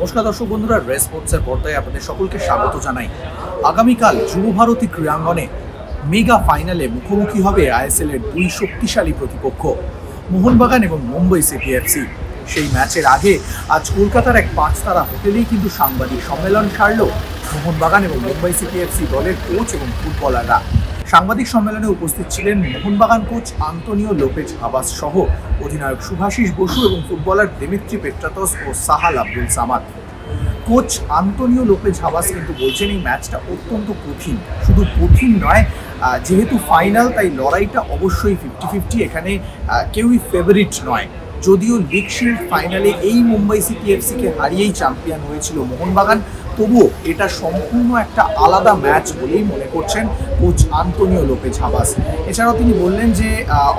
নমস্কার দর্শক বন্ধুরা, রেস স্পোর্টসের পর্দায় আপনাদের সকলকে স্বাগত জানাই। আগামীকাল যুব ভারতী ক্রীড়াঙ্গনে মেগা ফাইনালে মুখোমুখি হবে আইএসএল এর দুই শক্তিশালী প্রতিপক্ষ মোহনবাগান এবং মুম্বাই সিটি এফসি। সেই ম্যাচের আগে আজ কলকাতার এক 5 তারা হোটেলেই কিন্তু সাংবাদিক সম্মেলন সারল মোহনবাগান এবং মুম্বাই সিটি এফসি দলের কোচ এবং ফুটবলাররা। সাংবাদিক সম্মেলনে উপস্থিত ছিলেন Mohun Bagan coach Antonio Lopez Habas সহ অধিনায়ক শুভাশিস বসু এবং ফুটবলার দিমিত্রি পেট্রাতস ও Sahal Abdul Samad. Coach Antonio Lopez Habas কিন্তু বলছেন এই ম্যাচটা অত্যন্ত কঠিন, শুধু কঠিন নয়, যেহেতু ফাইনাল তাই লড়াইটা অবশ্যই 50-50, এখানে কেউই ফেভারিট নয়। যদিও লিগ শিল্ড ফাইনালে এই মুম্বাই সিটি এফসিকে হারিয়েই চ্যাম্পিয়ন হয়েছিল মোহনবাগান, তবুও এটা সম্পূর্ণ একটা আলাদা ম্যাচ বলেই মনে করছেন কোচ আন্তোনিও লোপেজ হাবাস। এছাড়াও তিনি বললেন যে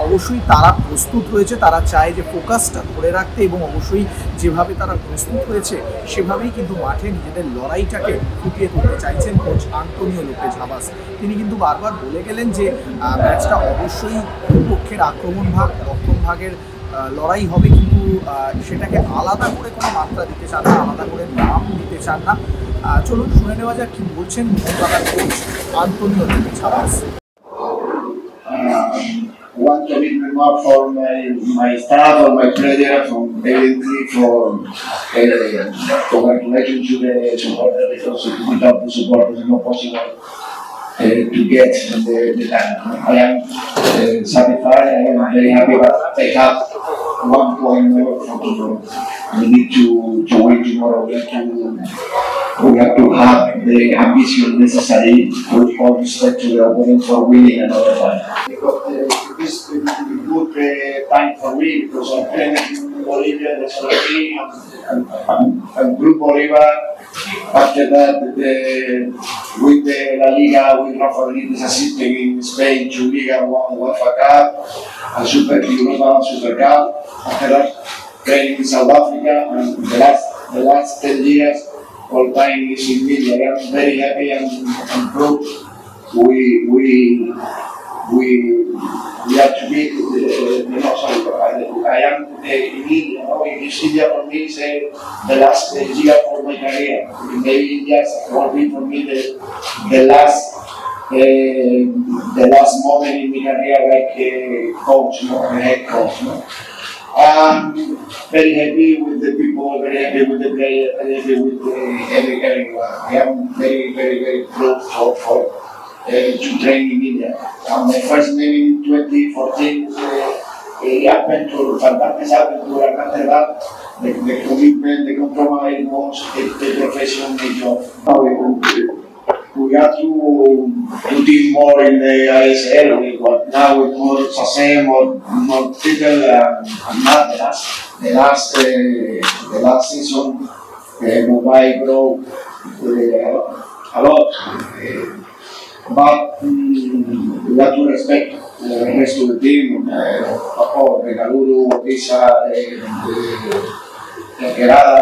অবশ্যই তারা প্রস্তুত হয়েছে, তারা চায় যে ফোকাসটা ধরে রাখতে এবং অবশ্যই যেভাবে তারা প্রস্তুত হয়েছে সেভাবেই কিন্তু মাঠে নিজেদের লড়াইটাকে ফুটিয়ে তুলতে চাইছেন কোচ আন্তোনিও লোপেজ হাবাস। তিনি কিন্তু বারবার বলে গেলেন যে ম্যাচটা অবশ্যই পক্ষের আক্রমণ ভাগ রক্ষণ ভাগের লড়াই হবে, কিন্তু সেটাকে আলাদা করে কোনো মাত্রা দিতে চান না, আলাদা করে নাম দিতে চান না। চলুন শুনে নেওয়া যাক কি বলছেন Mohun Bagan coach Antonio Lopez Habas. One commitment more for my staff or my players, from evidently for congratulations to the supporters, because without the support it's not possible to get the time. I am satisfied, I am very happy, but I have 1 point more for tomorrow. We need to win tomorrow. We have to have the ambition necessary with all respect to the opponent for winning another time. Because this is a good time for me, because I'm playing in Bolivia, the Solari, and Group Bolívar. After that, with the La Liga, with Rafa Benitez assisting in Spain, 2 Liga, 1 UEFA Cup, and Super Europa, Super Cup. After that, playing in South Africa, and the last 10 years, all time is in media. I am very happy and proud. We have to be, I am in India. India for me is the last year for my career. Maybe India will be for me the last moment in my career, like coach, head coach. I'm very happy with the people, very happy with the players, very happy with everyone. I am very, very, very proud to train in India. My first name in 2014 happened to fantastic adventure, and after that, the commitment, the compromise was the profession, the job. We have to put in more in the ISL, but now with more success, more people, and not the last season, Mumbai grew a lot. But we have to respect the rest of the team, Bengaluru, Pisa, Kerala,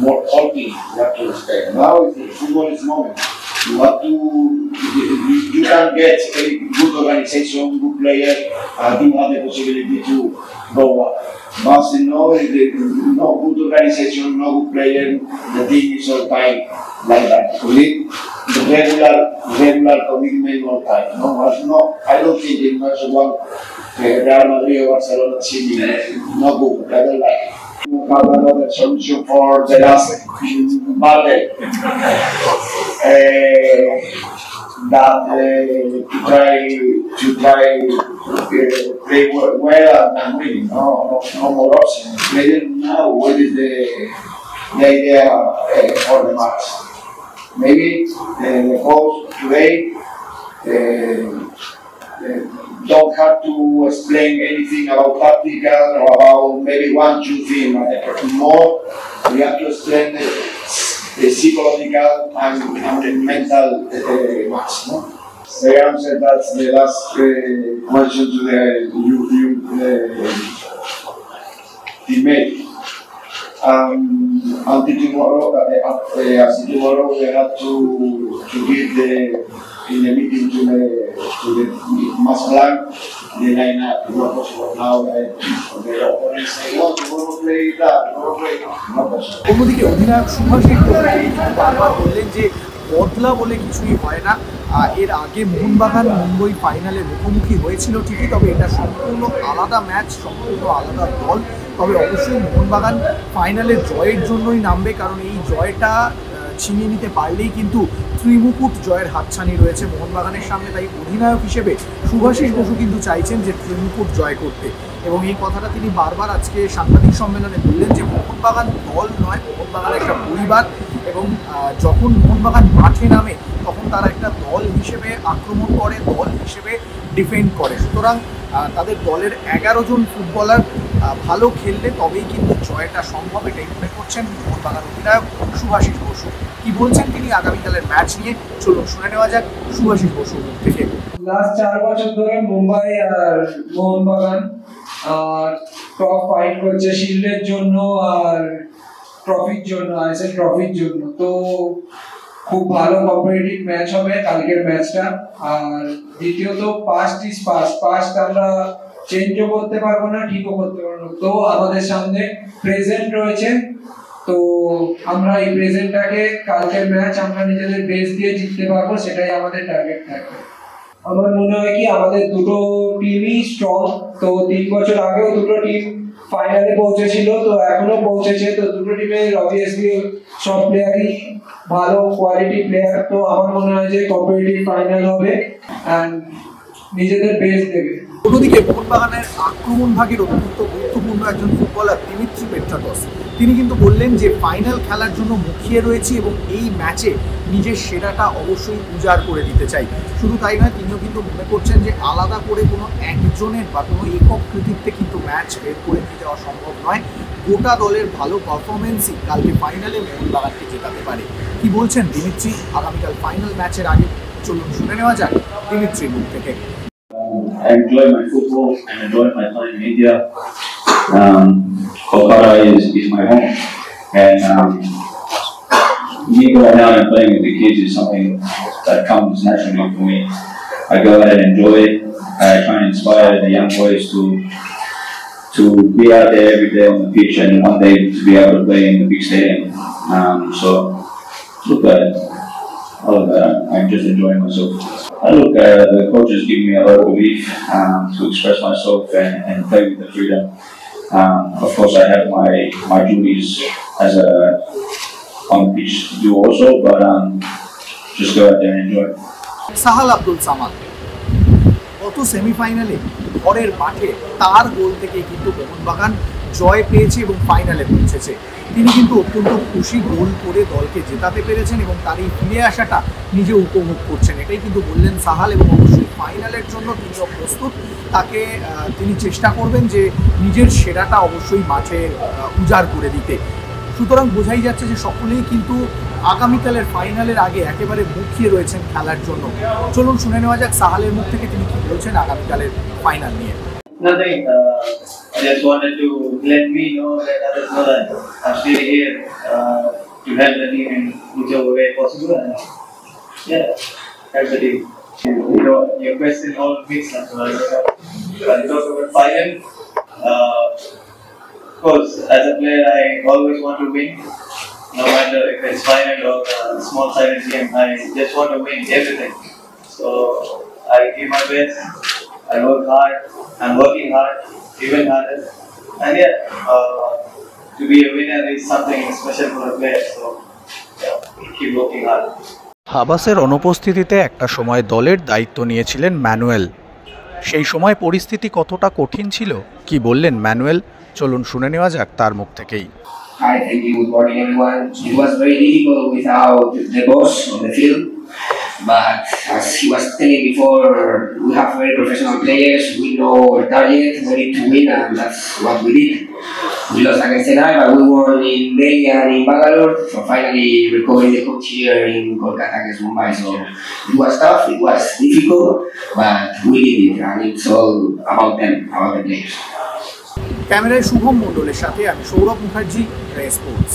more quality you have to respect. Now football is moment. You can get a good organization, good player, and you have the possibility to go up. But no good organization, no good player, the team is all time like that. We need the regular commitment all time. No, I don't think in much one Real Madrid or Barcelona City, no good. I don't like it. Have another solution for the last battle. To try play well and win. No more options. Players now, what is the idea for the match? Maybe the coach today don't have to explain anything about tactical or about maybe 1-2 things. More, we have to explain the psychological and the mental match. No? The answer, that's the last question to the teammate. Until tomorrow, we have to give in the meeting to the master plan the lineup, not possible now. The opponents say, "Oh, tomorrow play that, tomorrow play." Not possible. অন্যদিকে অধিনায়ক শুভাশিস বারবার বললেন যে বদলা বলে কিছুই হয় না। এর আগে মোহনবাগান মুম্বই ফাইনালে মুখোমুখি হয়েছিল ঠিকই, তবে এটা সম্পূর্ণ আলাদা ম্যাচ, সম্পূর্ণ আলাদা দল। তবে অবশ্যই মোহনবাগান ফাইনালে জয়ের জন্যই নামবে, কারণ এই জয়টা ছিনিয়ে নিতে পারলেই কিন্তু ত্রিমুকুট জয়ের হাতছানি রয়েছে মোহনবাগানের সামনে। তাই অধিনায়ক হিসেবে শুভাশিস বসু কিন্তু চাইছেন যে ত্রিমুকুট জয় করতে, এবং এই কথাটা তিনি বারবার আজকে সাংবাদিক সম্মেলনে বললেন যে মোহনবাগান দল নয়, মোহনবাগান একটা পরিবার, এবং যখন মোহনবাগান মাঠে নামে তখন তারা একটা দল হিসেবে আক্রমণ করে, দল হিসেবে ডিফেন্ড করে। সুতরাং তাদের দলের 11 জন ফুটবলার ভালো খেললে তবেই কিন্তু জয়টা সম্ভব, এটাই মনে করছেন মোহনবাগান অধিনায়ক শুভাশিস বসু। কি বলছেন তিনি আগামীকালের ম্যাচ নিয়ে, চলুন শুনে নেওয়া যাক শুভাশিস বসুর মুখ থেকে। লাস্ট 4 বছর ধরে মুম্বাই আর মোহনবাগান টপ ফাইট করছে শিল্ডের জন্য আর ট্রফির জন্য, আইএসএল ট্রফির জন্য। তো খুব ভালো কম্পিটিটিভ ম্যাচ হবে কালকের ম্যাচটা। আর দ্বিতীয়ত পাস্ট ইজ পাস্ট আমরা চেঞ্জও করতে পারবো না, ঠিকও করতে পারবো না। তো আমাদের সামনে প্রেজেন্ট রয়েছে, তো আমরা এই প্রেজেন্টটাকে কালকের ম্যাচ আমরা নিজেদের বেস দিয়ে জিততে পারবো, সেটাই আমাদের টার্গেট থাকবে। আমার মনে হয় কি আমাদের দুটো টিমই স্ট্রং। তো 3 বছর আগেও দুটো টিম ফাইনালে পৌঁছেছিল, তো এখনো পৌঁছেছে। তো দুটো টিমের অবভিয়াসলি সব প্লেয়ারই ভালো কোয়ালিটি প্লেয়ার। তো আমার মনে হয় যে কম্পিটিটিভ ফাইনাল হবে এন্ড নিজেদের বেস দেবে। অন্যদিকে মোহনবাগানের আক্রমণ ভাগের অত্যন্ত গুরুত্বপূর্ণ একজন ফুটবলার দিমিত্রি পেট্রাকস, তিনি কিন্তু বললেন যে ফাইনাল খেলার জন্য মুখিয়ে রয়েছে এবং এই ম্যাচে নিজের সেরাটা অবশ্যই উজাড় করে দিতে চাই। শুধু তাই নয়, তিনিও কিন্তু মনে করছেন যে আলাদা করে কোনো একজনের বা কোনো একক কৃতিত্বে কিন্তু ম্যাচ বের করে নিয়ে যাওয়া সম্ভব নয়। গোটা দলের ভালো পারফরমেন্সই কালকে ফাইনালে মোহনবাগানকে জেতাতে পারে। কি বলছেন দিমিত্রি আগামীকাল ফাইনাল ম্যাচের আগে, চলুন শুনে নেওয়া যাক দিমিত্রির মুখ থেকে। I enjoy my football and enjoy my time in India. Kolkata is my home, and me going down and playing with the kids is something that comes naturally for me. I go out and enjoy it. I try and inspire the young boys to be out there every day on the pitch and one day to be able to play in the big stadium. So look at all of that. I'm just enjoying myself. The coaches give me a lot of belief to express myself and play with the freedom. Of course, I have my duties as on the pitch to do also, but just go out there and enjoy. Sahal Abdul Samad গত সেমিফাইনালে ঘরের মাঠে তার গোল থেকে কিন্তু মোহনবাগান জয় পেয়েছে এবং ফাইনালে পৌঁছেছে। তিনি কিন্তু অত্যন্ত খুশি, গোল করে দলকে জেতাতে পেরেছেন এবং তার এই ফিরে আসাটা নিজে উপভোগ করছেন, এটাই কিন্তু বললেন সাহাল। এবং অবশ্যই ফাইনালের জন্য তিনিও প্রস্তুত, তাকে তিনি চেষ্টা করবেন যে নিজের সেরাটা অবশ্যই মাঠে উজাড় করে দিতে। সুতরাং বোঝাই যাচ্ছে যে সকলেই কিন্তু আগামীকালের ফাইনালের আগে একেবারে মুখিয়ে রয়েছেন খেলার জন্য। চলুন শুনে নেওয়া যাক সাহালের মুখ থেকে তিনি কি বলছেন আগামীকালের ফাইনাল নিয়ে। Nothing. I just wanted to let me know that others know that I'm still here to help the team in whichever way possible. And yeah, help the team. You know, your question all makes sense. When you talk about final, of course, as a player, I always want to win. No matter if it's final or a small silent game, I just want to win everything. So I give my best. I work hard. I'm working hard, even harder. And yeah, to be a winner is something special for a player. So yeah, keep working hard. হাবাসের অনুপস্থিতিতে একটা সময় দলের দায়িত্ব নিয়েছিলেন Manuel. সেই সময় পরিস্থিতি কতটা কঠিন ছিল, কি বললেন ম্যানুয়েল, চলুন শুনে নেওয়া যাক তার মুখ থেকেই। Hi, thank you. Good morning, everyone. It was very difficult without the boss on the field, but as he was telling before, we have very professional players. We know our target. We need to win, and that's what we did. We lost against Chennai, but we won in Delhi and in Bangalore. So finally, recovering the coach here in Kolkata against Mumbai. So it was tough. It was difficult, but we did it, and it's all about them, about the players. ক্যামেরায় শুভম মণ্ডলের সাথে আমি Sourav Mukherjee, sports.